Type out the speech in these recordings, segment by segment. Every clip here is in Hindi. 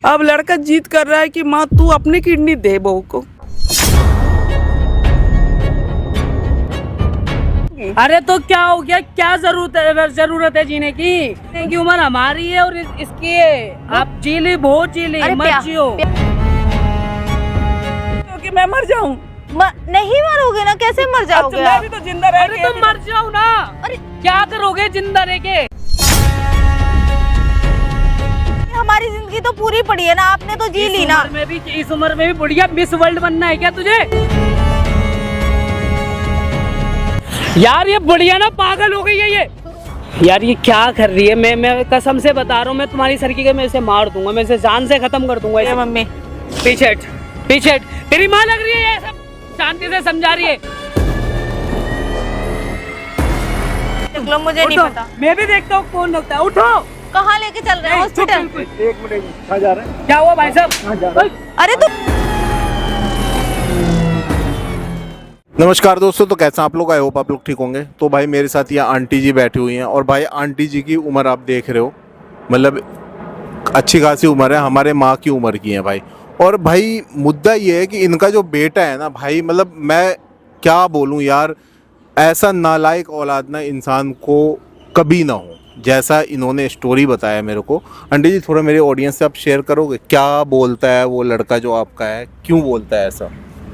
अब लड़का जीत कर रहा है कि माँ तू अपनी किडनी दे बहू को। अरे तो क्या हो गया, क्या जरूरत है जीने की? जीने की उम्र हमारी है और इसकी है। आप जी ली, बहुत जी ली, मत जियो। क्योंकि मैं मर जाऊं। नहीं मरोगे ना, कैसे मर जाओगे? मैं भी तो जिंदा रह अरे तो मर जाओ ना। अरे क्या करोगे जिंदा रह के? हमारी जिंदगी तो पूरी पड़ी है ना, आपने तो जी ली ना। इस उम्र में भी बुढ़िया मिस वर्ल्ड बनना है क्या तुझे? यार ये बुढ़िया ना पागल हो गई है ये। यार ये क्या कर रही है? मैं कसम से बता रहा हूँ, मैं तुम्हारी सरकी के मैं इसे मार दूंगा, मैं इसे जान से खत्म कर दूंगा। मम्मी पीछे तेरी माँ लग रही है, ये सब शांति से समझा रही है। लो, मुझे नहीं पता। मैं भी देखता हूँ कौन लगता है। उठो। कहाँ लेके चल रहे हैं? हॉस्पिटल। एक मिनट, कहाँ जा रहे हैं? क्या हुआ भाई साहब? अरे तो नमस्कार दोस्तों, तो कैसे आप लोग? आई होप आप लोग ठीक होंगे। तो भाई मेरे साथ ये आंटी जी बैठी हुई हैं और भाई आंटी जी की उम्र आप देख रहे हो, मतलब अच्छी खासी उम्र है, हमारे माँ की उम्र की है भाई। और भाई मुद्दा ये है कि इनका जो बेटा है ना भाई, मतलब मैं क्या बोलूँ यार, ऐसा नालायक औलाद ना इंसान को कभी ना हो जैसा इन्होंने स्टोरी बताया मेरे को। आंटी जी थोड़ा मेरे ऑडियंस से आप शेयर करोगे, क्या बोलता है वो लड़का जो आपका है, क्यों बोलता है ऐसा?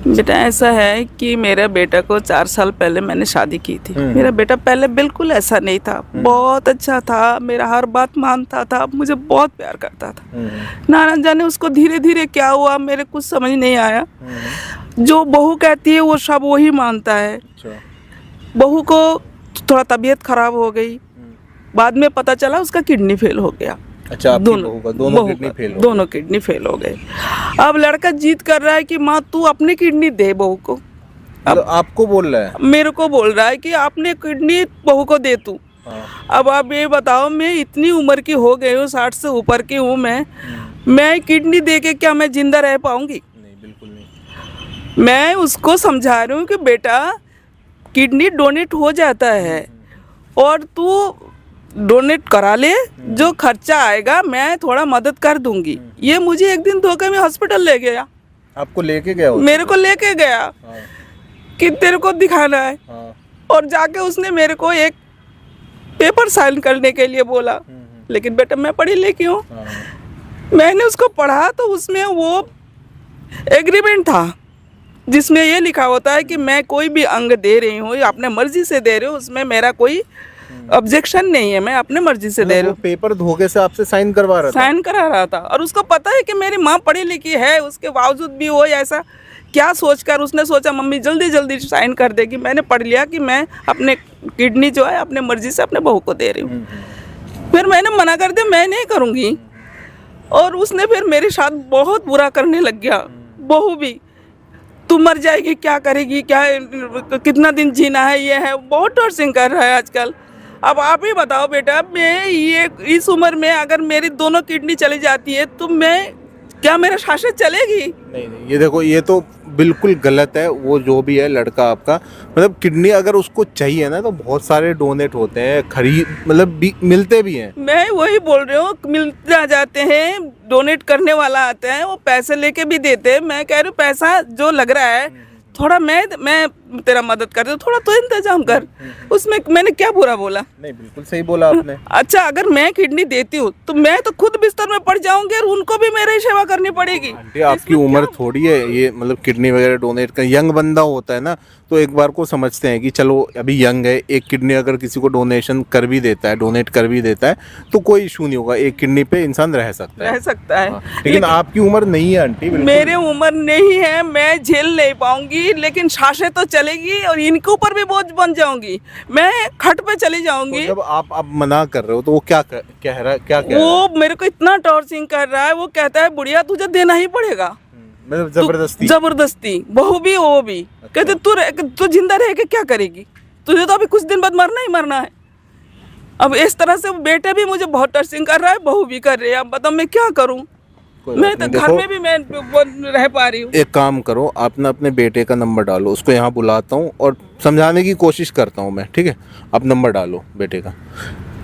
बेटा ऐसा है कि मेरे बेटा को 4 साल पहले मैंने शादी की थी। मेरा बेटा पहले बिल्कुल ऐसा नहीं था, बहुत अच्छा था, मेरा हर बात मानता था, मुझे बहुत प्यार करता था। ना जाने उसको धीरे धीरे क्या हुआ, मेरे कुछ समझ नहीं आया। जो बहू कहती है वो सब वही मानता है। बहू को थोड़ा तबीयत खराब हो गई, बाद में पता चला उसका किडनी फेल हो गया। अच्छा, दोनों किडनी फेल हो गए। अब लड़का जीत कर रहा है कि माँ तू अपनी किडनी दे बहू को। अब आपको बोल रहा है? मेरे को बोल रहा है कि अपने किडनी बहू को दे तू। अब आप ये बताओ, मैं इतनी उम्र की हो गई हूँ, 60 से ऊपर की हूँ मैं किडनी दे के क्या मैं जिंदा रह पाऊंगी? नहीं, बिल्कुल नहीं। मैं उसको समझा रही हूँ कि बेटा किडनी डोनेट हो जाता है और तू डोनेट करा ले, जो खर्चा आएगा मैं थोड़ा मदद कर दूंगी। ये मुझे एक दिन धोखे में हॉस्पिटल ले गया। आपको लेके गया? मेरे को लेके गया कि तेरे को दिखाना है। और जाके उसने मेरे को एक पेपर साइन करने के लिए बोला। लेकिन बेटा मैं पढ़ी लिखी हूँ, मैंने उसको पढ़ा तो उसमें वो एग्रीमेंट था जिसमें ये लिखा होता है कि मैं कोई भी अंग दे रही हूँ अपने मर्जी से दे रही हूँ, उसमें मेरा कोई ऑब्जेक्शन नहीं है, मैं अपने मर्जी से दे रही हूँ। पेपर धोखे से आपसे साइन करा रहा था और उसको पता है कि मेरी माँ पढ़ी लिखी है, उसके बावजूद भी वो ऐसा क्या सोचकर उसने सोचा मम्मी जल्दी जल्दी साइन कर देगी। मैंने पढ़ लिया कि मैं अपने किडनी जो है अपने मर्जी से अपने बहू को दे रही हूँ। फिर मैंने मना कर दिया, मैं नहीं करूँगी। और उसने फिर मेरे साथ बहुत बुरा करने लग गया। बहू भी, तू मर जाएगी, क्या करेगी, क्या कितना दिन जीना है, ये है, बहुत टॉर्चरिंग कर रहा है आजकल। अब आप ही बताओ बेटा, मैं ये इस उम्र में अगर मेरी दोनों किडनी चली जाती है तो मैं क्या मेरा शासन चलेगी? नहीं, ये देखो, ये तो बिल्कुल गलत है। वो जो भी है लड़का आपका, मतलब किडनी अगर उसको चाहिए ना तो बहुत सारे डोनेट होते हैं, खरीद मतलब मिलते भी हैं। मैं वही बोल रही हूँ, मिल जाते हैं, डोनेट करने वाला आते हैं, वो पैसे लेके भी देते हैं। मैं कह रही हूँ पैसा जो लग रहा है थोड़ा मैं तेरा मदद कर दूँ, थोड़ा तो इंतजाम कर। उसमें मैंने क्या बुरा बोला? नहीं, बिल्कुल सही बोला आपने। अच्छा, अगर मैं किडनी देती हूँ तो मैं तो खुद बिस्तर में पड़ जाऊंगी और उनको भी मेरी सेवा करनी पड़ेगी। आपकी उम्र थोड़ी है ये, मतलब किडनी वगैरह डोनेट कर, यंग बंदा होता है ना तो एक बार को समझते हैं कि चलो अभी यंग है, एक किडनी अगर किसी को डोनेशन कर भी देता है, डोनेट कर भी देता है तो कोई इशू नहीं होगा, एक किडनी पे इंसान रह सकता है। लेकिन आपकी उम्र नहीं है आंटी। मेरी उम्र नहीं है, मैं झेल नहीं पाऊंगी, लेकिन सांसें तो चलेगी और इनके ऊपर भी बोझ बन जाऊंगी, मैं खट पे चली जाऊंगी। तो जब आप मना कर रहे हो तो वो क्या कह रहा है? वो मेरे को इतना टॉर्चरिंग कर रहा है, वो कहता है बुढ़िया तुझे देना ही पड़ेगा, मतलब जबरदस्ती। बहू भी वो भी कहते तू जिंदा रह के क्या करेगी, तुझे तो अभी कुछ दिन बाद मरना ही मरना है। अब इस तरह से बेटे भी मुझे बहुत टॉर्चरिंग कर रहा है, बहू भी कर रही है। अब बताओ मैं क्या करूं? मैं तो घर में भी मैं रह पा रही हूँ। एक काम करो, आप ना अपने बेटे का नंबर डालो, उसको यहाँ बुलाता हूँ और समझाने की कोशिश करता हूँ मैं, ठीक है? आप नंबर डालो बेटे का।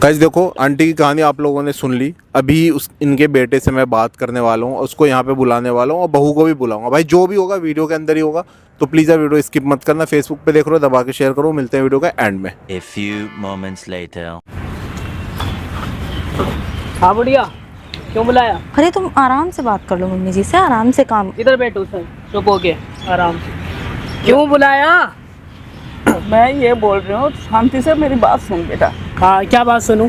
गाइस देखो, आंटी की कहानी आप लोगों ने सुन ली। अभी इनके बेटे से मैं बात करने वाला हूँ, उसको यहाँ पे बुलाने वाला हूँ और बहू को भी बुलाऊंगा। भाई जो भी होगा वीडियो के अंदर ही होगा, तो प्लीज़ यार वीडियो स्किप मत करना। फेसबुक पे देख रहे हो, दबा के शेयर करो। मिलते हैं वीडियो का एंड में। A few moments later. हाँ बुढ़िया, क्यों बुलाया? अरे तुम आराम से बात कर लो मम्मी जी से, आराम से काम। इधर बैठो सर, चुप हो के आराम से। क्यों बुलाया? मैं ये बोल रही हूँ, शांति से मेरी बात सुन बेटा। हाँ, क्या बात सुनूं?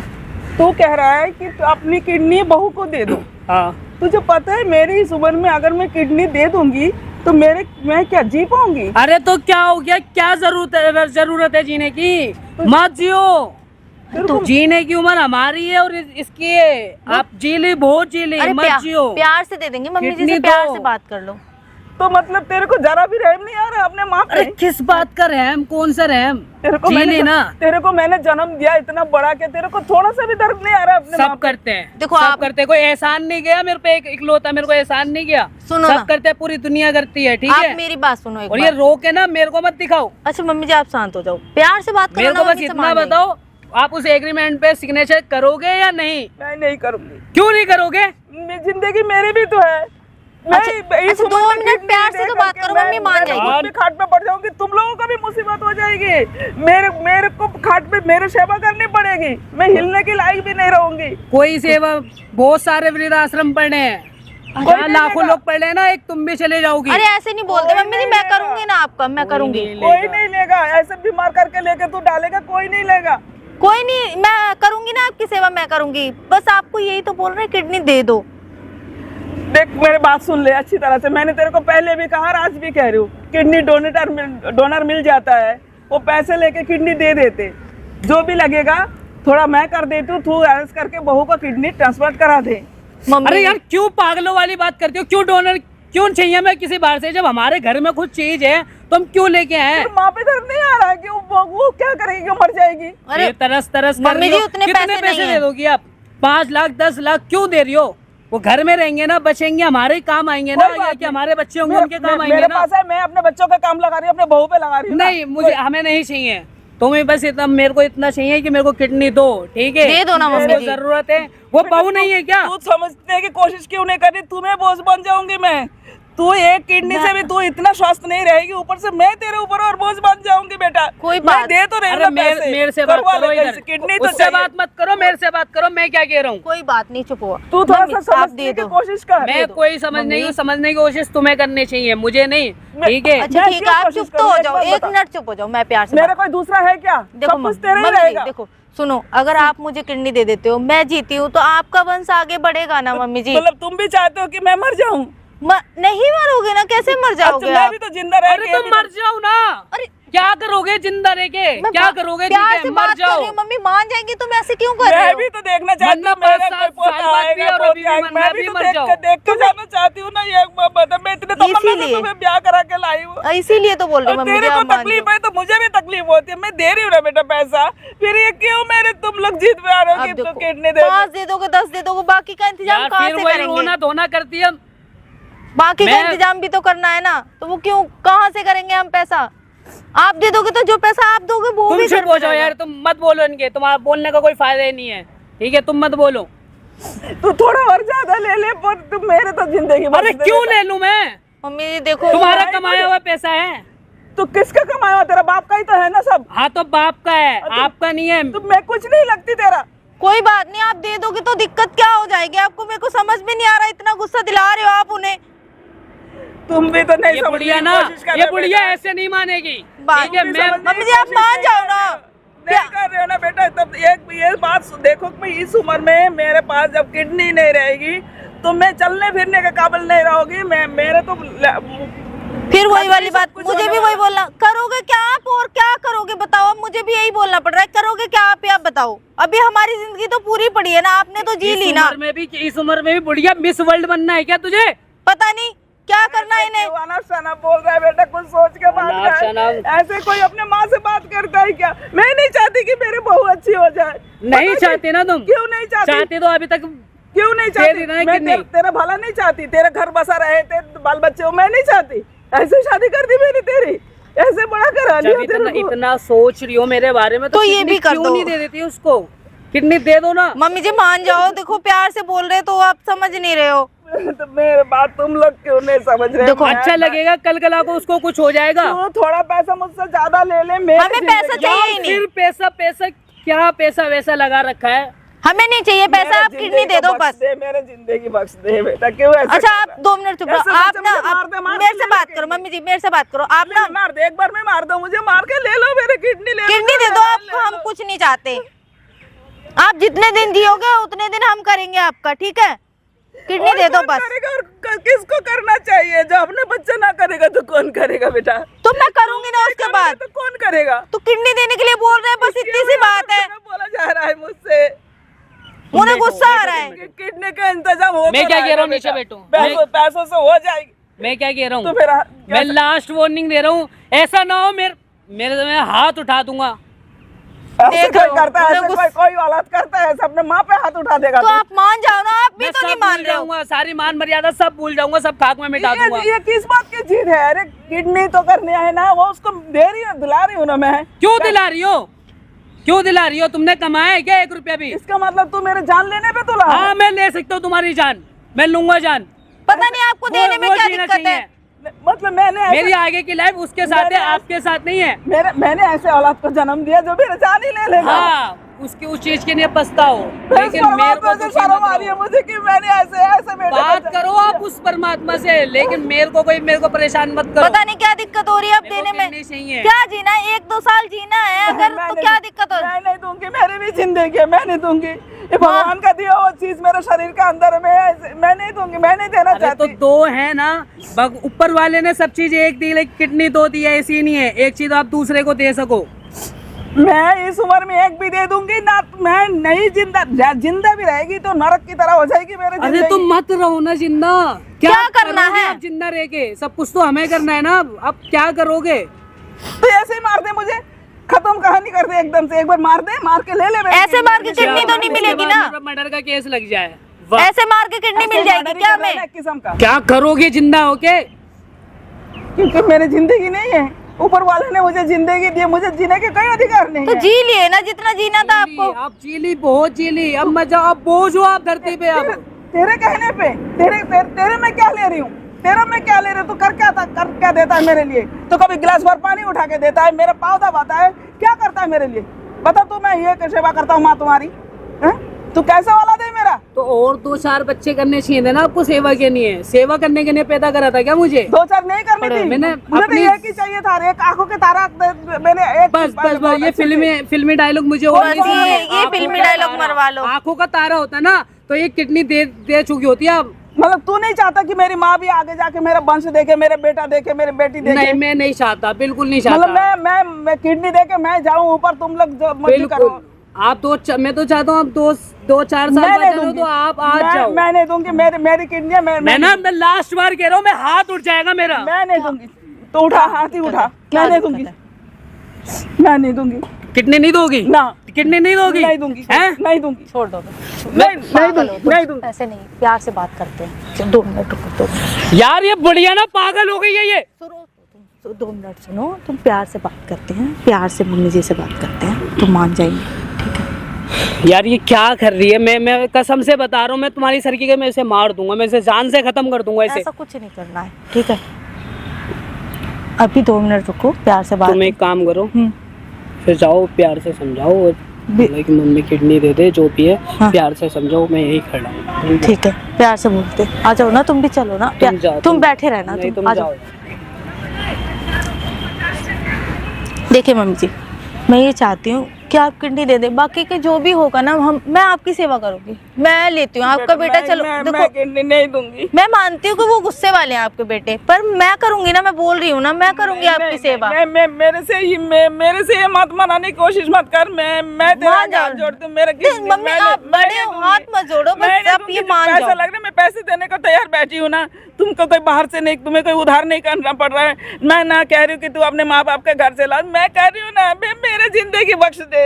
तू कह रहा है कि तू अपनी किडनी बहू को दे दूं। हाँ, तुझे पता है मेरी इस उम्र में अगर मैं किडनी दे दूंगी तो मैं क्या जी पाऊंगी? अरे तो क्या हो गया? क्या जरूरत है जीने की? मत जियो। तो जीने की उम्र हमारी है और इसकी है। आप जी ली, बहुत जी ली, अरे मत जियो। प्यार से दे देंगे मम्मी जी किडनी से, प्यार दो। से बात कर लो। तो मतलब तेरे को जरा भी रहम नहीं आ रहा अपने माँ पे? अरे किस बात का रहम? कौन सा रहम? जी ली ना। तेरे को मैंने जन्म दिया इतना बड़ा के तेरे को थोड़ा सा भी दर्द नहीं आ रहा अपने माँ सब पे? करते हैं, देखो सब आप- करते हैं। कोई एहसान नहीं गया मेरे पे, एक इकलौता मेरे को एहसान नहीं गया। सुनो सब ना। करते हैं, पूरी दुनिया करती है, ठीक आप है? मेरी बात सुनो एक और ये बार। रो के ना मेरे को मत दिखाओ। अच्छा मम्मी जी आप शांत हो जाओ, प्यार से बात करो मेरे ना, को बस मम्मी से इतना मान जाएगी। बताओ, आप उस एग्रीमेंट पे सिग्नेचर करोगे या नहीं? मैं नहीं करूंगी। क्यों नहीं करोगे? जिंदगी मेरी भी तो है। अच्छा, 2 मिनट प्यार से तो बात करो, मम्मी मान जाएगी। मैं खाट पे पड़ जाऊंगी, तुम लोगों को भी मुसीबत हो जाएगी। मेरे को खाट पे मेरे सेवा करनी पड़ेगी, मैं हिलने की लायक भी नहीं रहूंगी। कोई सेवा, बहुत सारे वृद्धाश्रम पड़े हैं, जहाँ लाखों लोग पड़े हैं ना, एक तुम भी चले जाओगी। अरे ऐसे नहीं बोलते मम्मी जी, मैं करूंगी ना आपका, मैं करूंगी। कोई नहीं लेगा, ऐसे बीमार करके लेके तू डालेगा, कोई नहीं लेगा। कोई नहीं, मैं करूंगी ना आपकी सेवा, मैं करूंगी। बस आपको यही तो बोल रहे हैं, किडनी दे दो। देख मेरी बात सुन ले अच्छी तरह से, मैंने तेरे को पहले भी कहा और आज भी कह रही हूँ, किडनी डोनर मिल जाता है, वो पैसे लेके किडनी दे देते। जो भी लगेगा थोड़ा मैं कर देती हूँ, तू अरेंज करके बहू को किडनी ट्रांसफर करा दे। अरे यार क्यों पागलों वाली बात करती हो? क्यों डोनर क्यों चाहिए हमें किसी बाहर से? जब हमारे घर में कुछ चीज है तो हम क्यों लेके आए? तो माँ पे दर्द नहीं आ रहा है कि वो क्या करेगी, क्यों मर जाएगी? अरे तरस कर मम्मी रही जी, हो। उतने कितने पैसे पैसे नहीं दे हैं। दोगी आप? 5 लाख 10 लाख क्यों दे रही हो? वो घर में रहेंगे ना, बचेंगे, हमारे ही काम आएंगे ना, कोई बात या कि नहीं। हमारे बच्चे होंगे उनके काम आएंगे मेरे ना। पास है, मैं अपने बच्चों का काम लगा रही हूँ, अपने बहू पे लगा रही हूँ। नहीं, मुझे हमें नहीं चाहिए। तुम्हें बस इतना, मेरे को इतना चाहिए कि मेरे को किडनी दो, ठीक है? दे दो ना मम्मी मेरे को जी। जरूरत है। वो बहू नहीं है क्या? तू समझने की कोशिश क्यों नहीं कर रही? तुम्हें बोझ बन जाऊंगी मैं। तू एक किडनी से भी तू इतना स्वस्थ नहीं रहेगी, ऊपर से मैं तेरे ऊपर और बोझ बन जाऊंगी बेटा। कोई मैं बात- दे तो रही अरे हूँ पैसे। मेरे से बात करवा करो ले इधर। कैसे, किडनी तो उससे चाहिए। बात मत करो, मेरे से बात करो। मैं क्या कह रहा हूँ? कोई बात नहीं, चुप हो। तू थोड़ा मम्मी, सा आप समझने दे की दो। कोशिश कर। मैं कोई समझने की कोशिश तुम्हें करनी चाहिए, मुझे नहीं, ठीक है? अच्छा मैं ठीक क्यों है, आप कोशिश चुप तो हो करूं? जाओ, एक बात एक बता। मिनट चुप हो जाओ, मैं प्यार से मेरा बात- कोई दूसरा है क्या? देखो सब कुछ तेरा ही मम्मी जी, रहेगा। देखो सुनो, अगर आप मुझे किडनी दे देते हो, मैं जीती हूँ, तो आपका वंश आगे बढ़ेगा ना मम्मी जी। मतलब तुम भी चाहते हो कि मैं मर जाऊं? नहीं मरोगे ना, कैसे मर जाओगे अच्छा, मैं आप? भी तो जिंदा रह अरे के तुम मर जाओ ना। अरे क्या करोगे जिंदा रह के? मैं क्या बा- करोगे? प्यार ठीक से है, बात मर कर जाओ। रही हूँ, मम्मी मान जाएंगी, तुम ऐसे क्यों कर रहे मैं हो? भी तो देखना चाहती मरना हूँ, मेरा 5 कोई पोता साल बाद भी आएगा, और पोती अभी भी आएगी। मरना, मैं भी अभी तो मर जाओ। देख के जाना चाहती हूँ ना। ये मैं इतने तो इसीलिए। तुम्हें ब्याह करा के लाई हूँ। इसीलिए तो बोल रही हूँ और मम्मी जी, तेरे को आप मान तकलीफ जाओ। है तो मुझे भी तकलीफ होती है। मैं दे रही हूँ ना बेटा पैसा, फिर ये क्यों मेरे तुम लोग जीत में आ रहे हो अब कि तू देखो, किडनी दे? 5 दे दोगे, 10 दे दोगे, बाकी का इंतजाम यार कहाँ फिर से वही करेंगे? रोना धोना करती है। बाकी का मैं- इंतजाम भी तो करना है ना, तो वो क्यों, कहाँ से करेंगे हम पैसा? आप दे दोगे तो जो पैसा आप दोगे वो तुम भी चुप घर हो पे जाओ रहेगा। यार, तुम मत बोलो इनके, तुम्हारा बोलने का कोई फायदा ही नहीं है, ठीक है? तुम मत बोलो। तू थोड़ा और ज्यादा ले ले, पर तुम मेरे तो जिंदगी बच अरे दे क्यों बेटा। ले लूं मैं? मम्मी जी देखो, तुम्हारा कमाया हुआ पैसा है। तू किसका कमाया हुआ? तेरा बाप का ही तो है ना सब। हाँ तो बाप का है, आपका नहीं है। तो मैं कुछ नहीं लगती तेरा। कोई बात नहीं, आप दे दोगे तो दिक्कत क्या हो जाएगी आपको? मेरे को समझ में नहीं आ रहा, इतना गुस्सा दिला रहे हो आप उन्हें। तुम भी तो नहीं ये समझने बुढ़िया की ना, कोशिश कर ये रहे बुढ़िया बेटा। ऐसे नहीं मानेगी, बात ठीक है? तुम भी मैं समझने मम्मी की जी, आप कोशिश मान नहीं जाओ कर ना। रहे हो। नहीं कर रहे हो ना बेटा। तब ये बात देखो कि इस उम्र में मेरे पास जब किडनी नहीं रहेगी तो मैं चलने फिरने के काबिल नहीं रहोगी। मेरे तो फिर वही वाली बात, कुछ मुझे होने भी वही वाला। बोलना। करोगे क्या आप, और क्या करोगे बताओ? अब मुझे भी यही बोलना पड़ रहा है, करोगे क्या आप, आप बताओ। अभी हमारी जिंदगी तो पूरी पड़ी है ना, आपने तो जी ली ना। इस उम्र में भी बुढ़िया मिस वर्ल्ड बनना है क्या तुझे? पता नहीं क्या करना है इन्हें। अनाप शनाप बोल रहा है बेटा, कुछ सोच के बात अनाप कर। शनाप। ऐसे कोई अपने माँ से बात करता है क्या? मैं नहीं चाहती कि मेरी बहू अच्छी हो जाए। नहीं पता चाहती ना तुम? क्यों नहीं चाहती? चाहती तो अभी तक क्यों नहीं दे दी ना चाहती? मैं किडनी। तेरा भला नहीं चाहती, तेरे घर बसा रहे, तेरे बाल बच्चे हो, मैं नहीं चाहती। ऐसे शादी कर दी मैंने तेरी, ऐसे बड़ा करा लिया जब तेरे को। इतना सोच रही हो मेरे बारे में, तो ये किडनी भी कर क्यों दो। नहीं दे देती उसको? किडनी दे दो ना। मम्मी जी मान जाओ, देखो प्यार से बोल रहे तो आप समझ नहीं रहे हो। तो मेरे बात तुम लोग क्यों नहीं समझ रहे? देखो, अच्छा लगेगा कल कला को उसको कुछ हो जाएगा। तो थोड़ा पैसा मुझसे ज्यादा ले ले, हमें पैसा चाहिए ही नहीं। फिर पैसा क्या पैसा वैसा लगा रखा है? हमें नहीं चाहिए पैसा, आप किडनी दे दो बस। मेरे जिंदगी बख्श दे बेटा, क्यों ऐसे? अच्छा आप 2 मिनट चुप रहो। आप ना मेरे से बात करो, मम्मी जी मेरे से बात करो। आप ना मार दे, एक बार में मार दो, मुझे मार के ले लो, मेरे किडनी ले लो। किडनी दे दो आपको, हम कुछ नहीं चाहते। आप जितने दिन जियोगे उतने दिन हम करेंगे आपका, ठीक है? किडनी दे दो बस। किसको करना चाहिए? जब अपने बच्चा ना करेगा तो कौन करेगा बेटा? तो मैं करूंगी ना उसके बाद। तो कौन करेगा? तो किडनी देने के लिए बोल रहे हैं, बस इतनी सी बात है। बोला जा रहा है मुझसे, उन्हें गुस्सा आ रहा है। किडनी का इंतजाम हो। मैं क्या कह रहा हूँ नीचे बैठो, पैसों से हो जाएगी। मैं क्या कह रहा हूँ, तो फिर मैं लास्ट वार्निंग दे रहा हूँ, ऐसा ना हो मेरे मैं हाथ उठा दूंगा। ऐसे कोई करता है, ऐसे कोई औलाद करता है, ऐसे अपने माँ पे हाथ उठा देगा तो आप मान जाओ ना, आप भी मैं तो नहीं सब मान भूल रहे हो। जाऊंगा, सारी मान मर्यादा सब भूल जाऊंगा, सब खाक में मिटा दूंगा। ये किस बात की चीज है? अरे किडनी तो करनी है ना, वो उसको दे रही है, दिला रही हूँ ना मैं। क्यों दिला रही हो? क्यों दिला रही हो? तुमने कमाया है क्या 1 रुपया भी? इसका मतलब तू मेरे जान लेने पे तुला? हाँ मैं ले सकता हूँ तुम्हारी जान, मैं लूंगा जान। पता नहीं आपको देने में क्या जीना दिक्कत है। चाहिए। मतलब मेरी आगे की लाइफ उसके साथ है, आपके साथ नहीं है। मैंने ऐसे औलाद को जन्म दिया जो मेरे जान ही ले लेगा। हाँ उसकी उस चीज के लिए पछताओ, लेकिन मेरे को दुखी शर्म मत आ रही है करो। मुझे कि मैंने ऐसे बेटे बात करो आप उस परमात्मा से, लेकिन मेरे को परेशान मत करो। पता नहीं क्या दिक्कत हो रही है अब मेरे को देने में। किडनी चाहिए। क्या जीना है, 1-2 साल जीना है अगर, तो क्या दिक्कत हो? मैं नहीं दूंगी, मेरी भी जिंदगी है, मैं नहीं दूंगी। ये भगवान का दिया वो चीज मेरे शरीर के अंदर में है, मैं नहीं दूंगी, मैं नहीं देना अरे तो चाहती। 2 है ना, ऊपर वाले ने सब चीज एक दी, लेकिन किडनी 2 दी है, ऐसी नहीं है एक चीज आप दूसरे को दे सको। मैं इस उम्र में एक भी दे दूंगी ना, मैं नहीं जिंदा भी रहेगी तो नरक की तरह हो जाएगी मेरे अरे जिंदगी। तो मत रहो ना जिंदा, क्या करना करोगे है? आप जिंदा रह के? सब कुछ तो हमें करना है ना, अब क्या करोगे? तो ऐसे ही मार दे मुझे, खत्म कहानी कर दे एकदम से। एक बार मार दे, मार के ले ले मेरी ऐसे मार के किडनी तो नहीं मिलेगी ना। मर्डर का केस लग जाए, ऐसे मार के किडनी मिल जाएगी क्या हमें? किस्म का, क्या करोगे जिंदा होके? क्योंकि मेरी जिंदगी नहीं है, ऊपर वाले ने मुझे जिंदगी दी, मुझे जीने के कोई अधिकार नहीं तो है। जी लिए ना जितना जीना था आपको। आप जीली, बहुत जीली, अब मजा, अब बोझ हो आप धरती पे। अब तेरे कहने पे तेरे में क्या ले रही हूँ? तेरा मैं क्या ले रही हूँ? तू कर क्या देता है मेरे लिए? तो कभी गिलास भर पानी उठा के देता है, मेरा पाँव दबाता है, क्या करता है मेरे लिए? बता तू, मैं ये सेवा करता हूँ माँ तुम्हारी? तू कैसा वाला दे मेरा? तो और 2-4 बच्चे करने चाहिए थे ना आपको, सेवा के लिए, सेवा करने के लिए पैदा करा था क्या मुझे? 2-4 नहीं करनी थी, मैंने मुझे तो एक ही चाहिए था, एक आंखों के तारा। मैंने एक बस ये फिल्मी डायलॉग मुझे और बस नहीं ये सुनाना। फिल्मी डायलॉग मरवा लो। आंखों का तारा होता ना तो ये किडनी दे चुकी होती है अब। मतलब तू नहीं चाहता कि मेरी माँ भी आगे जाके मेरा वंश देखे, मेरे बेटा देखे, मेरी बेटी देखे? नहीं मैं नहीं चाहता, बिल्कुल नहीं मतलब चाहता। मैं किडनी देके मैं जाऊँ ऊपर, तुम लोग जो मर्जी करो। बिल्कुल आप मैं तो चाहता हूँ आप 2-4 साल बाद हो तो आप आज जाओ। मैं नहीं दूंगी, मेरी किडनी है, मैं लास्ट बार कह रहा हूँ, मैं हाथ उठ जाएगा मेरा। मैं नहीं दूंगी। तो उठा, हाथ ही उठा। मैं नहीं दूंगी, मैं नहीं दूंगी। किडनी नहीं दोगी ना, किडनी नहीं दोगी? नहीं दूंगी, हैं? नहीं दूंगी, छोड़ दो, नहीं दूंगी। ऐसे नहीं, प्यार से बात करते हैं। 2 मिनट रुको, 2 मिनट। यार ये बढ़िया ना, पागल हो गई है ये। 2 मिनट सुनो, तुम प्यार से बात करते हैं, प्यार से मम्मी जी से बात करते हैं, तुम मान जाएंगे। यार ये क्या कर रही है? मैं कसम से बता रहा हूँ, मैं तुम्हारी सरकी के मैं इसे मार दूंगा, मैं इसे जान से खत्म कर दूंगा इसे। ऐसा कुछ नहीं करना है, ठीक है? अभी 2 मिनट रुको, प्यार से बात। तुम एक काम करो, फिर जाओ प्यार से समझाओ और कि मम्मी किडनी दे दे, जो भी है हाँ। प्यार से समझाओ, मैं यही खड़ा हूँ। ठीक है, प्यार से बोलते। आ जाओ ना, तुम भी चलो ना। तुम बैठे रहना, तुम आ जाओ। देखिए मम्मी जी, मैं ये चाहती हूँ कि आप किडनी दे दे, बाकी के जो भी होगा ना मैं आपकी सेवा करूंगी, मैं लेती हूँ आपका बेटा। चलो देखो, मैं किडनी नहीं दूंगी। मैं मानती हूँ कि वो गुस्से वाले हैं आपके बेटे, पर मैं करूंगी ना, मैं बोल रही हूँ ना, मैं करूंगी आपकी सेवा। मेरे से ये मत मनाने की कोशिश मत कर। मैं तेरा हाथ जोड़ती हूँ, मेरे मम्मी आप बड़े हो, हाथ मत जोड़ो, बस आप ये मान जाओ। पैसा लग रहा है, मैं पैसे देने को तैयार बैठी हूँ ना। तुमको कोई बाहर से नहीं, तुम्हें कोई उधार नहीं करना पड़ रहा है। मैं ना कह रही हूँ कि तू अपने माँ बाप के घर से ला, मैं कह रही हूँ ना, मेरे जिंदगी बख्श दे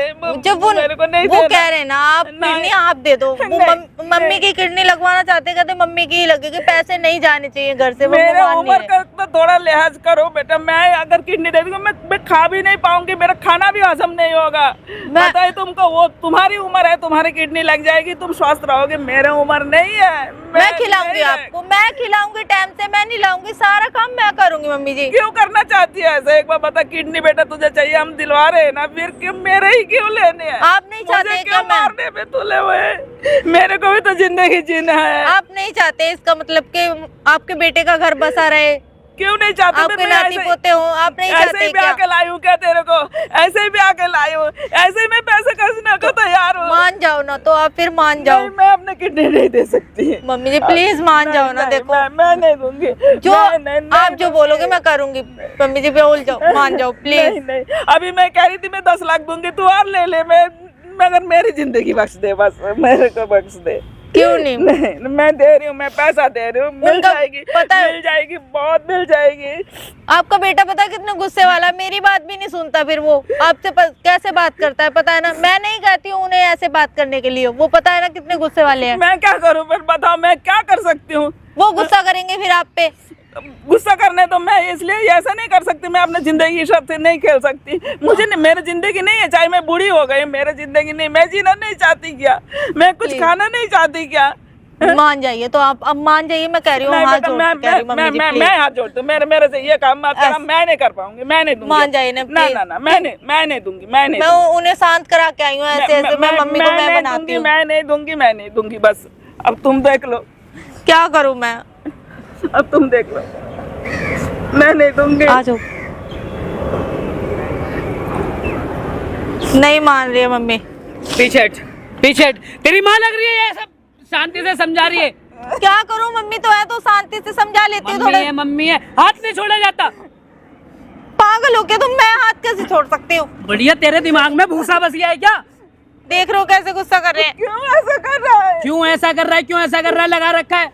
जब वो मेरे को नहीं वो देना। कह रहे हैं ना आप किडनी आप दे दो, वो नहीं, मम्मी की किडनी लगवाना चाहते, कहते मम्मी की ही लगेगी, पैसे नहीं जाने चाहिए घर से, वो मेरे मान उम्र नहीं है। का तो थोड़ा लिहाज करो बेटा। मैं अगर किडनी दे दूंगा मैं खा भी नहीं पाऊंगी, मेरा खाना भी हजम नहीं होगा। पता है तुमको, वो तुम्हारी उम्र है, तुम्हारी किडनी लग जाएगी, तुम स्वस्थ रहोगे। मेरा उम्र नहीं है। मैं खिलाऊंगी आपको, मैं खिलाऊंगी टाइम से, मैं नहीं लाऊंगी, सारा काम मैं करूंगी मम्मी जी। क्यों करना चाहती है ऐसा? एक बार बता, किडनी बेटा तुझे चाहिए, हम दिलवा रहे हैं ना, फिर क्यों मेरे ही क्यों लेने हैं? आप नहीं चाहते मुझे क्या क्यों मैं? मारने पे तुले हुए? मेरे को भी तो जिंदगी जीना है। आप नहीं चाहते, इसका मतलब कि आपके बेटे का घर बसा रहे, क्यों नहीं चाहती? आपके नाती पोते हो, आप नहीं ऐसे चाहते ही ब्याह क्या? के लाई हूँ क्या तेरे को? ऐसे ही ब्याह के लाई हूँ, ऐसे ही मैं पैसे खर्चने को तैयार हूँ। मान जाओ ना, तो आप फिर मान जाओ। नहीं, मैं अपने किडनी नहीं दे सकती। मम्मी जी प्लीज मान जाओ ना। देखो मैं नहीं दूंगी। जो नहीं, आप जो बोलोगे मैं करूंगी। मम्मी जी बोल जाओ, मान जाओ प्लीज। नहीं, अभी मैं कह रही थी मैं 10 लाख दूंगी, तू और ले ले। मैं मगर मेरी जिंदगी बख्श दे, बस मेरे को बख्श दे। क्यों नहीं? नहीं, मैं दे रही हूँ, मैं पैसा दे रही हूँ, मिल उनका जाएगी, पता है- मिल जाएगी, बहुत मिल जाएगी। आपका बेटा पता है कितने गुस्से वाला, मेरी बात भी नहीं सुनता, फिर वो आपसे कैसे बात करता है पता है ना। मैं नहीं कहती हूँ उन्हें ऐसे बात करने के लिए, वो पता है ना कितने गुस्से वाले हैं। मैं क्या करूँ फिर? बताओ मैं क्या कर सकती हूँ? वो गुस्सा करेंगे फिर आप पे। गुस्सा करने तो मैं इसलिए ऐसा नहीं कर सकती, मैं अपने जिंदगी के साथ नहीं खेल सकती। मुझे नहीं, मेरी जिंदगी नहीं है, चाहे मैं बूढ़ी हो गई, मेरी जिंदगी नहीं। मैं जीना नहीं चाहती क्या? मैं कुछ खाना नहीं चाहती क्या? मान जाइए, तो आप अब मान जाइए, मैं कह रही हूँ, नहीं हाथ बेटा, जोड़ के कह रही हूँ मम्मी जी प्लीज। मैं हाथ जोड़ती हूँ। मेरे से ये काम मत करा, मैं नहीं कर पाऊंगी, मैं नहीं दूंगी। मान जाइए ना, ना please। ना ना, मैं नहीं दूंगी, मैं नहीं मैं दूंगी। उन्हें शांत करा के आई हूँ ऐसे ऐसे, मैं मम्मी को मैं नहीं बनाती दूंगी, हूँ। मैं नहीं दूंगी। बस अब तुम देख लो, क्या करूँ मैं? अब तुम देख लो, मैं नहीं दूंगी। आ जाओ। नहीं मान रही है मम्मी। पीछे हट, पीछे हट। तेरी माँ लग रही है, ये सब शांति से समझा रही है। क्या करूँ? मम्मी तो है, तो शांति से समझा लेती हूँ। थोड़े मम्मी है, हाथ नहीं छोड़ा जाता। पागल हो के तुम, मैं हाथ कैसे छोड़ सकती हूँ? बढ़िया, तेरे दिमाग में भूसा बस गया है क्या? देख रहे हो कैसे गुस्सा कर रहे हैं। क्यों ऐसा कर रहा है? क्यों ऐसा कर रहा है? क्यों ऐसा कर रहा है? लगा रखा है।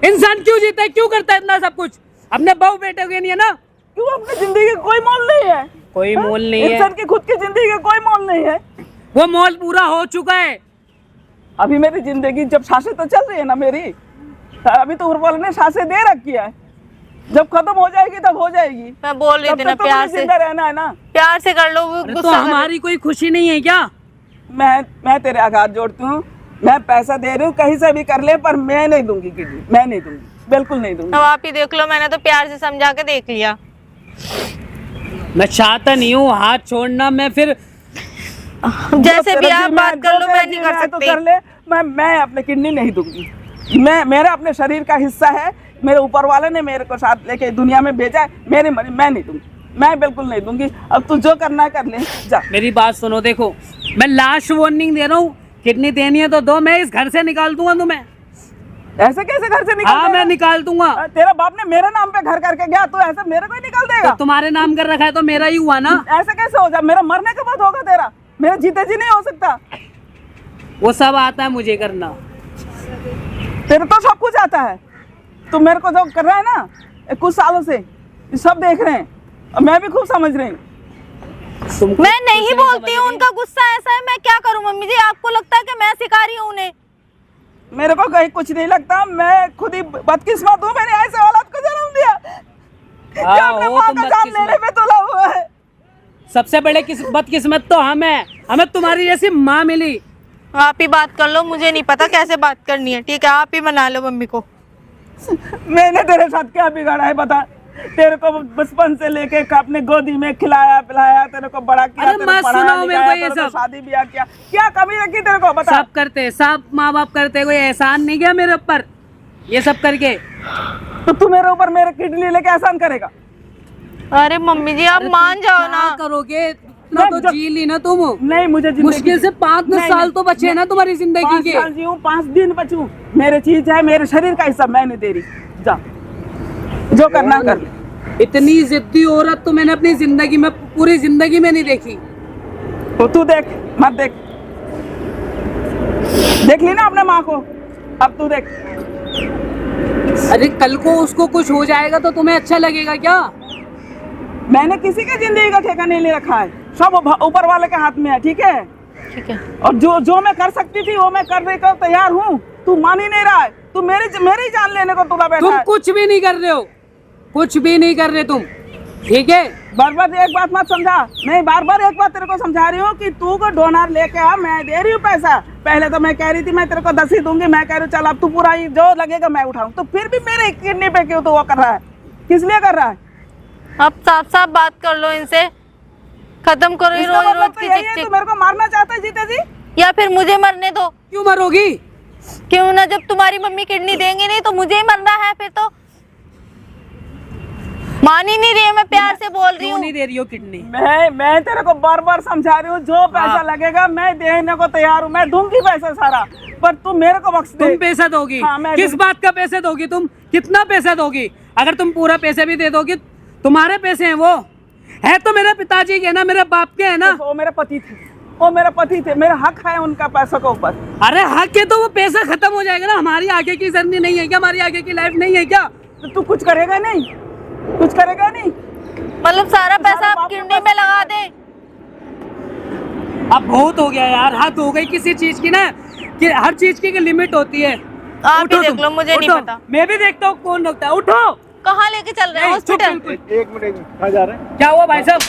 इंसान क्यों जीता है? क्यों करता है इतना सब कुछ? अपने बहू बेटे के नहीं है ना? क्यों? अपनी जिंदगी का कोई मोल नहीं है? कोई मोल नहीं है। इंसान की खुद की जिंदगी का कोई मोल नहीं है। वो मोल पूरा हो चुका है। अभी मेरी जिंदगी, जब सांसें तो चल रही है ना मेरी, अभी तो ऊपर ने सांसें दे रखी है, जब खत्म हो जाएगी तब हो जाएगी। मैं बोल रही थी ना, प्यार से जिंदा रहना है ना। प्यार से कर लो। वो अरे तो गुस्सा कर हमारी कोई खुशी नहीं है क्या? मैं तेरे आगे हाथ जोड़ती हूँ, मैं पैसा दे रही हूँ, कहीं से भी कर ले, पर मैं नहीं दूंगी किडनी, मैं नहीं दूंगी, बिल्कुल नहीं दूंगी। अब आप ही देख लो, मैंने तो प्यार से समझा के देख लिया। मैं चाहता नहीं हूँ हाथ छोड़ना, मैं फिर जैसे भी आप बात कर लो, मैं नहीं कर तो सकती। कर ले, मैं अपने किडनी नहीं दूंगी। मेरा अपने शरीर का हिस्सा है, मेरे ऊपर वाले ने मेरे को साथ लेके दुनिया में भेजा है, मेरी मर्जी, मैं नहीं दूंगी, मैं बिल्कुल नहीं दूंगी। अब तू जो करना कर ले, जा। मेरी बात सुनो, देखो मैं लास्ट वार्निंग दे रहा हूँ, किडनी देनी है तो दो, मैं इस घर से निकाल दूंगा तुम्हें। ऐसे कैसे घर से निकाल हाँ, मैं निकाल दूंगा। तेरा बाप ने मेरे नाम पे घर करके गया, तो ऐसे मेरे को ही निकाल देगा? तो तुम्हारे नाम कर रखा है तो मेरा ही हुआ ना। ऐसे कैसे हो जाए? मेरा मरने के बाद होगा तेरा, मेरा जीते जी नहीं हो सकता। वो सब आता है मुझे करना। तेरे तो सब कुछ आता है, तू मेरे को जो कर रहा है ना कुछ सालों से, ये सब देख रहे हैं और मैं भी खूब समझ रही हूँ। मैं नहीं बोलती हूँ, उनका गुस्सा ऐसा है, मैं क्या करूँ मम्मी जी? आपको लगता है कि मैं सिखा रही हूँ उन्हें? मेरे को कहीं कुछ नहीं लगता, मैं खुद ही बदकिस्मत हूँ, मैंने ऐसे औलाद को जन्म दिया जो अपने हो माँ तुम का जान बदकिस्मत। लेने पे तुला हुआ है। सबसे बड़े बदकिस्मत तो हमें तुम्हारी जैसी माँ मिली। आप ही बात कर लो, मुझे नहीं पता कैसे बात करनी है। ठीक है, आप ही मना लो मम्मी को। मैंने तेरे साथ क्या बिगाड़ा है बता? तेरे को बचपन से लेके अपने गोदी में खिलाया पिलाया, तेरे को बड़ा किया, अरे तेरे मत पढ़ाया सुनाओ मेरे को लिखाया, ये तेरे को सब। शादी ब्याह किया, क्या कमी रखी तेरे को बता? सब करते, सब माँ बाप करते, कोई एहसान नहीं किया मेरे ऊपर ये सब करके। तो तू मेरे ऊपर मेरे किडनी लेके एहसान करेगा? अरे मम्मी जी आप मान जाओ ना। क्या करोगे? इतना तो जी ली ना तुम। नहीं, मुझे जिंदगी- मुश्किल से 5-10 साल तो बचे ना तुम्हारी जिंदगी 5 के। साल जीऊं, 5 दिन बचूं, मेरे चीज है, मेरे शरीर का हिस्सा, मैं नहीं दे रही। जा, जो करना कर ले। इतनी जिद्दी औरत तो मैंने अपनी जिंदगी में, पूरी जिंदगी में नहीं देखी। तो तू देख, मत देख, देख ली ना अपने माँ को, अब तू देख। अरे कल को उसको कुछ हो जाएगा तो तुम्हें अच्छा लगेगा क्या? मैंने किसी की जिंदगी का ठेका नहीं ले रखा है, सब ऊपर वाले के हाथ में है, ठीक है। ठीक है। और जो मैं कर सकती थी वो मैं करने को तैयार हूँ। तू मान ही नहीं रहा है, तू मेरी जान लेने को तुला बैठा तुम है। कुछ भी नहीं कर रहे हो, कुछ भी नहीं कर रहे तुम, ठीक है। बार बार एक बात मत समझा, मैं बार बार एक बात तेरे को समझा रही हूँ कि तू को डोनर लेके आ, मैं दे रही हूँ पैसा। पहले तो मैं कह रही थी मैं तेरे को 10 ही दूंगी, मैं कह रही हूँ चल अब तू पूरा ही जो लगेगा मैं उठाऊं, तो फिर भी मेरे किडनी पे क्यों तो वो कर रहा है, किस लिए कर रहा है? आप साफ साफ बात कर लो इनसे, खत्म करो ये इसका रोज मतलब रोज तो की यही चिक है, चिक। तू मेरे को मारना चाहता है जीते जी? या फिर मुझे मरने दो। क्यों मरोगी? क्यों ना, जब तुम्हारी मम्मी किडनी देंगे नहीं तो मुझे ही मरना है फिर तो। मान ही नहीं रही है, मैं प्यार से बोल रही क्यों हूँ। नहीं दे रही हो किडनी? मैं तेरे को बार बार समझा रही हूँ, जो पैसा लगेगा मैं देने को तैयार हूँ, मैं दूंगी पैसा सारा, पर तू मेरे को बख्श दे। तुम पैसा दोगी? हाँ, मैं किस दूंगी। बात का पैसा दोगी तुम? कितना पैसा दोगी? अगर तुम पूरा पैसे भी दे दोगी, तुम्हारे पैसे हैं वो, है तो मेरे पिताजी के ना, मेरे बाप के है ना। वो मेरे पति थे, वो मेरे पति थे, मेरा हक है उनका पैसों के ऊपर। अरे हक है तो वो पैसा खत्म हो जाएगा ना। हमारी आगे की जर्नी नहीं है क्या? हमारी आगे की लाइफ नहीं है क्या? तो तू कुछ करेगा नहीं, कुछ करेगा नहीं। मतलब सारा पैसा आप बाप के किडनी में लगा दे। अब बहुत हो गया यार, हद हो गई किसी चीज की ना, कि हर चीज की लिमिट होती है। आप ही उठो देख तुम, लो, मुझे नहीं उठो। पता। मैं भी देखता हूँ कौन रोकता है। उठो। कहाँ लेके चल रहे हैं? नहीं, चुप हॉस्पिटल? बिल्कुल। एक मिनट कहाँ जा रहे हैं? क्या हुआ भाई साहब?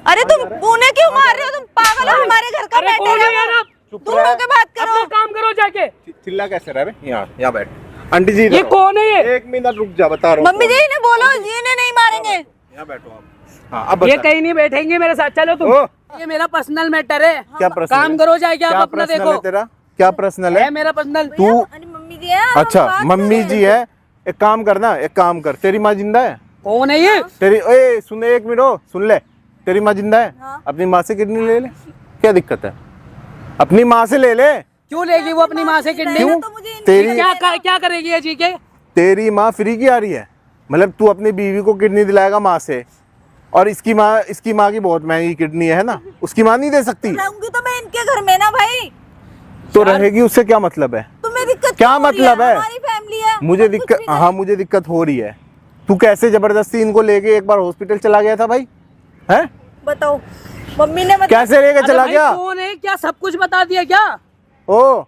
अरे तुम उन्हें क्यों मार रहे हो? तुम पागल हो? हमारे घर का अरे मैटर कौन है हो यार वो। आप? दूर होके बात अपना करो। काम करो जाके। चिल्ला कैसे रह रहे? यहाँ बैठ। आंटी जी ये इधर आओ। कौन है ये? एक मिनट रुक जा, बता रहा हूँ। मम्मी जी ने बोलो, जी ने नहीं मारेंगे। यहाँ बैठो आप। हाँ अब ये बता। कहीं नहीं बैठेंगे मेरे साथ, चलो तुम। ओ। ये मेरा पर्सनल मैटर है। क्या प्रश्न काम है? करो जाके, आप क्या अपना पर्सनल देखो। है तेरा? क्या पर्सनल है है? मेरा पर्सनल। तू अरे मम्मी जी है। अच्छा मम्मी जी है, एक काम करना, एक काम कर, तेरी माँ जिंदा है? कौन है ये? तेरी ओए सुन, एक मिनट हो, सुन ले, तेरी माँ जिंदा है? अपनी माँ से किडनी ले ले, क्या दिक्कत है? अपनी माँ से ले ले। क्यों लेगी वो अपनी माँ से किडनी? क्यों? तेरी क्या करेगी ये जी के? तेरी माँ फ्री की आ रही है, मतलब तू अपनी बीवी को किडनी दिलाएगा माँ से, और इसकी माँ की बहुत महंगी किडनी है ना, उसकी माँ नहीं दे सकती? रहूंगी तो मैं इनके घर में ना भाई। तो रहेगी, उससे क्या मतलब है? तुम्हें दिक्कत क्या क्यों हो रही है? मतलब है? हमारी फैमिली है। मुझे हम कुछ दिक्कत, भी करें। हाँ मुझे दिक्कत हो रही है। तू कैसे जबरदस्ती इनको लेके एक बार हॉस्पिटल चला गया था भाई? हैं? बताओ, मम्मी ने मतलब कैसे लेके अरे चला भाई, गया? कौन है? क्या सब कुछ बता दिया क्या? ओ,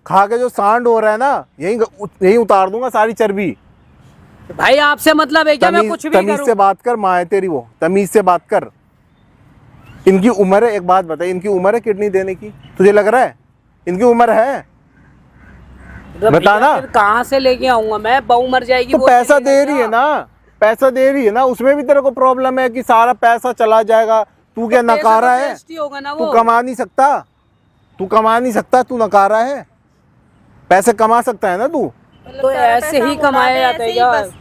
खा के जो सांड हो रहा है ना, यही उतार दूंगा सारी चर्बी। भाई आपसे मतलब है क्या मैं कुछ भी तमीज करूं? से बात कर, माँ है तेरी वो, तमीज से बात कर। इनकी उम्र है, एक बात बता, इनकी उम्र है किडनी देने की? तुझे लग रहा है इनकी उम्र है? तो बता भैया, ना। फिर कहाँ से लेके आऊंगा मैं? बहू मर जाएगी तो वो पैसा देगा दे रही है क्या? ना, पैसा दे रही है ना, उसमें भी तेरे को प्रॉब्लम है कि सारा पैसा चला जाएगा। तू क्या पैसा नकारा तो है? waste ही होगा ना तू वो। कमा नहीं सकता, तू कमा नहीं सकता, तू नकारा है। पैसे कमा सकता है ना तू? तो ऐसे ही कमाया जाता है यार।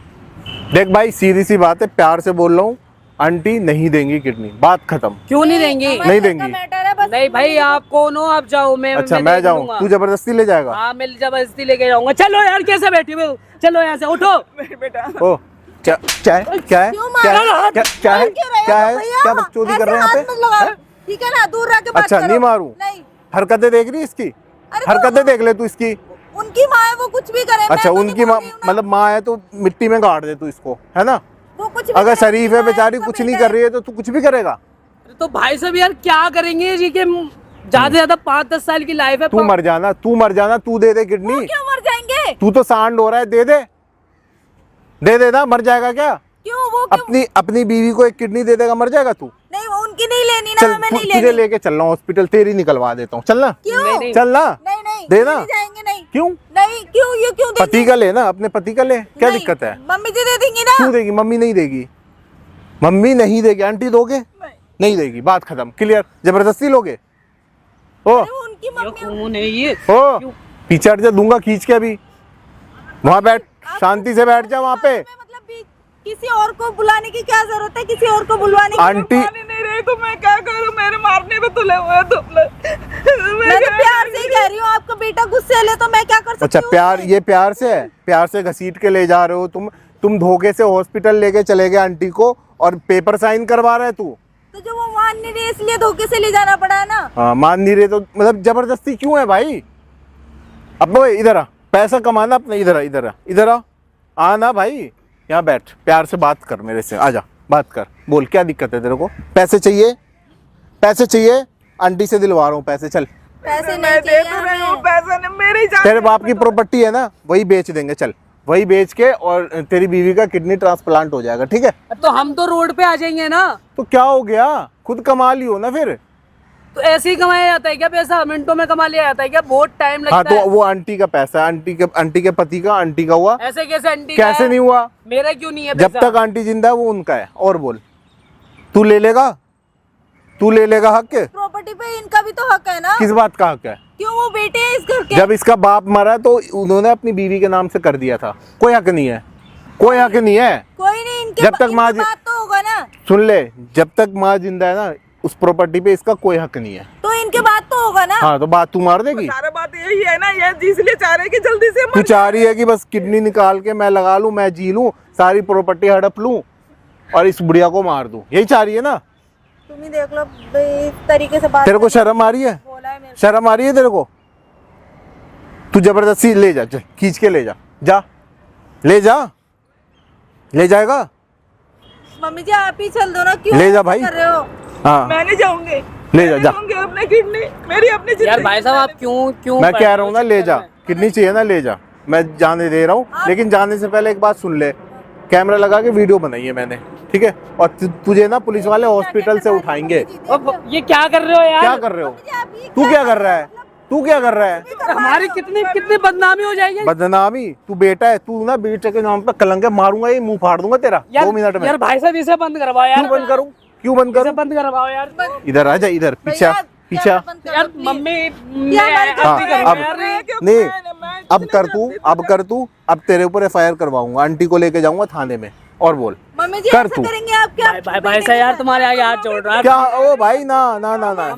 देख भाई, सीधी सी बात है, प्यार से बोल रहा हूँ, आंटी नहीं देंगी किडनी, बात खत्म। क्यों नहीं देंगी? नहीं देंगी। मैटर है बस। नहीं भाई, आप कौन हो? आप जाओ, अच्छा मैं देख जाऊँ, लूंगा। तू जबरदस्ती ले जाएगा? हाँ, मैं जबरदस्ती लेके जाऊंगा। चलो यार, कैसे बैठी हुई हो? चलो यहाँ से उठो। बेटा ओ क्या क्या है? क्या है? क्यों क्या मार है? रहे हो? क्या क्या है? क्यों रहे हो क्या है? भैया? क्या बकचोदी कर रहे हैं ऐसे यहाँ हाथ मत पे? लगाओ, हैं? ठीक है ना? दूर रह के बात अच्छा करो। नहीं मारूं? नहीं, हरकतें देख रही है इसकी? अरे हरकतें देख ले तू इसकी। उनकी माँ है, वो कुछ भी करे। अच्छा मैं तो उनकी नहीं माँ, बोल रही हूँ ना। मतलब माँ है तो मिट्टी में गाड़ दे तू इसको, है ना? वो कुछ भी अगर करे, शरीफ उनकी है माँ बेचारी, उसका कुछ नहीं बेटा कर रही है तो तू कुछ भी करेगा? अरे तो भाई साहब यार, क्या करेंगे जी के? ज्यादा से ज्यादा 5-10 साल की लाइफ है। तू मर जाना, तू मर जाना, तू दे दे किडनी। वो क्यों मर जाएंगे? तू तो सांड हो रहा है, दे दे, दे दे ना, मर जाएगा क्या? क्यों? वो क्यों? अपनी बीवी को एक किडनी दे देगा, मर जाएगा तू? नहीं, वो उनकी नहीं लेनी ना, चल हमें तू, नहीं तुझे लेनी। लेके चल रहा हूँ हॉस्पिटल, तेरी निकलवा देता हूँ, चलना। क्यों? नहीं, चलना। नहीं नहीं, देना। नहीं जाएंगे, नहीं। क्यों? नहीं, क्यों? ये क्यों देंगे? पति का ले ना, अपने पति का ले, क्या नहीं, दिक्कत है? मम्मी जी दे देंगी ना। क्यों देगी? मम्मी नहीं देगी, मम्मी नहीं देगी। आंटी दोगे? नहीं देगी, बात खत्म, क्लियर। जबरदस्ती लोगे? ओ अरे वो उनकी ये मम्मी। कौन है ये? ओ पीछे हट जा, दूंगा खींच के अभी। वहां बैठ, शांति से बैठ जा वहां पे। मतलब किसी और को बुलाने की क्या जरूरत है? किसी और को बुलवाने की? आंटी मान ही नहीं रही तो मैं क्या करूं? मेरे मारने पे तुले हुए हैं तुम लोग। मैं तो प्यार से ही कह रही हूँ, आपका बेटा गुस्से ले तो मैं क्या कर सकती अच्छा हूँ? प्यार, ये प्यार से है? प्यार से घसीट के ले जा रहे हो तुम धोखे से हॉस्पिटल लेके चले गए आंटी को, और पेपर साइन करवा रहा है तू। तो जो वो मान नहीं रही इसलिए धोखे से ले जाना पड़ा है ना। हाँ मान नहीं रहे तो मतलब जबरदस्ती क्यों है भाई? अब इधर आ, पैसा कमाना अपने, इधर आ, इधर आ, इधर आ ना भाई, यहाँ बैठ, प्यार से बात कर मेरे से, आजा बात कर, बोल क्या दिक्कत है तेरे को? पैसे चाहिए? पैसे चाहिए? आंटी से दिलवा रहा हूँ पैसे, चल। पैसे मैं दे तो रही हूँ पैसा, नहीं मेरी जान। तेरे बाप की प्रॉपर्टी है ना, वही बेच देंगे, चल वही बेच के, और तेरी बीवी का किडनी ट्रांसप्लांट हो जाएगा, ठीक है? तो हम तो रोड पे आ जाएंगे ना, तो क्या हो गया, खुद कमा लियो ना फिर। तो ऐसे ही कमाया जाता है क्या पैसा? मिनटों में कमा लिया जाता है क्या? बहुत टाइम लगता हाँ तो है। वो आंटी का पैसा है, आंटी के पति का, आंटी का हुआ। ऐसे कैसे आंटी का कैसे है? नहीं हुआ? मेरा क्यों नहीं है जब पैसा? तक आंटी जिंदा है वो उनका है। और बोल, तू ले लेगा? तू ले लेगा हक? प्रॉपर्टी पे इनका भी तो हक है ना। किस बात का हक है? क्यों, वो बेटे हैं इस घर के। जब इसका बाप मरा तो उन्होंने अपनी बीवी के नाम से कर दिया था, कोई हक नहीं है, कोई हक नहीं है। कोई नहीं, इनके जब तक माँ इनकी बात तो होगा ना। सुन ले, जब तक माँ जिंदा है ना, उस प्रॉपर्टी पे इसका कोई हक नहीं है। तो इनके बात तो होगा ना। हाँ तो बात तू मार देगी? सारा बात यही है ना, ये इसलिए चाह रहे हैं कि जल्दी से तू चाह रही है कि बस किडनी निकाल के मैं लगा लूं, मैं जी लूं, सारी प्रॉपर्टी हड़प लूं और इस बुढ़िया को मार दूं, यही चाह रही है ना? तुम ही देख लो इस तरीके से बात। तेरे को शर्म आ रही है? बोला है मेरे शर्म आ रही है तेरे को? तू जबरदस्ती ले जा, खींच के ले जा, जा ले जा, ले जाएगा? मम्मी जी आप ही चल दो ना, क्यों ले जा ऐसा भाई। कर रहे हो? हाँ मैं नहीं जाऊंगी, ले जा, जा। अपने किडनी, मेरी अपनी यार जिंदगी। भाई साहब आप क्यों मैं कह रहा हूँ ना, ले जा, किडनी चाहिए ना, ले जा, मैं जाने दे रहा हूँ, लेकिन जाने से पहले एक बात सुन ले, कैमरा लगा के वीडियो बनाई है मैंने, ठीक है? और तुझे ना पुलिस वाले हॉस्पिटल से उठाएंगे। ये क्या कर रहे हो यार? क्या कर रहे हो? तू क्या कर रहा है? तू क्या कर रहा है? हमारी कितनी कितनी बदनामी हो जाएगी बदनामी? तू बेटा है, तू ना बेटे के नाम पे कलंक मारूंगा, ये मुंह फाड़ दूंगा तेरा यार। 2 मिनट में। यार भाई साहब इसे बंद करवाओ यार। क्यों बंद करूं? क्यों बंद इसे करूं? बंद करवाओ यार। इधर आ जा, इधर पीछे पीछे। यार मम्मी क्या हमारी हाँ, गलती करूंगा अब यार। नहीं, अब कर तू, अब तेरे ऊपर FIR करवाऊंगा, आंटी को लेके जाऊंगा थाने में। और बोल, मम्मी जी कर ऐसा तू। करेंगे आप क्या? भाई साहब यार तुम्हारे आगे हाथ जोड़ रहा है। क्या? ओ भाई ना ना ना ना,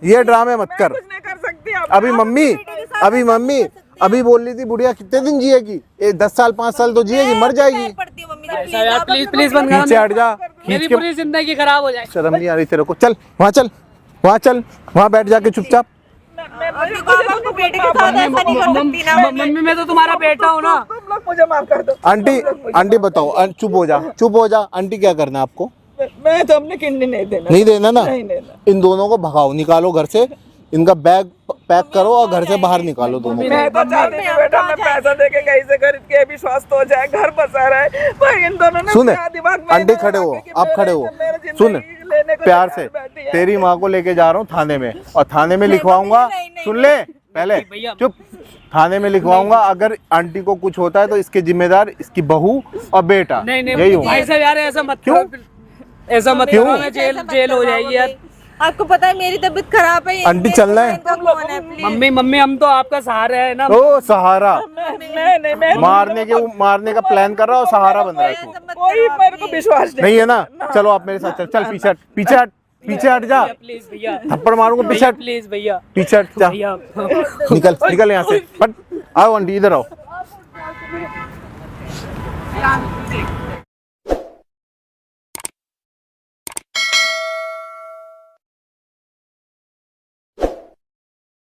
ये ड्रामे मत कर। कुछ नहीं कर सकती आप। अभी मम्मी अभी बोल रही थी बुढ़िया कितने दिन जिएगी? 10 साल 5 साल तो जिएगी, मर जाएगी। पड़ती है मम्मी भाई जी, साहब यार प्लीज बंद करो। पीछे हट जा, मेरी खींच के। पूरी जिंदगी खराब हो जाएगी। शर्म नहीं आ रही तेरे को? चल वहाँ, चल वहाँ बैठ जाके चुपचाप। आपको बेटे के साथ ऐसा नहीं कर सकती ना। मम्मी मैं तो तुम्हारा बेटा हूँ ना। तुम लोग मुझे माफ कर दो। आंटी बताओ, चुप हो जा। आंटी क्या करना है आपको? मैं तो अपने किडनी नहीं देना। नहीं देना ना? नहीं देना। इन दोनों को भगाओ, निकालो घर से, इनका बैग पैक करो और घर से बाहर निकालो दोनों को। मैं तो चाहती थी बेटा मैं पैसा देके कहीं से खरीद के भी स्वस्थ हो जाए, घर बसा रहे, पर इन दोनों ने सुन, क्या दिमाग में आंटी डाला खड़े हो, कि आप खड़े हो, मेरे जिंदगी सुन लेने को प्यार तैयार से, बैठी है। तेरी माँ को लेके जा रहा हूँ थाने में, और थाने में लिखवाऊंगा, सुन ले पहले, चुप, थाने में लिखवाऊंगा, अगर आंटी को कुछ होता है तो इसके जिम्मेदार इसकी बहू और बेटा, यही होगा। भाई साहब यार ऐसा मत क्यों? करो, ऐसा मत क्यों? करो, जेल हो जाएगी यार। आपको पता है मेरी तबीयत खराब है। आंटी चलना है? मम्मी हम तो आपका सहारा है ना। ओ सहारा, मैं मारने का प्लान कर रहा है और सहारा बन रहा है तू। कोई मेरे को विश्वास नहीं है ना? चलो आप मेरे साथ चल, पीछे हट जा, प्लीज भैया, थप्पड़ मारूंगा, पीछे हट, प्लीज भैया, पीछे हट जा, भैया। निकल यहाँ से, हट, आओ आंटी इधर आओ।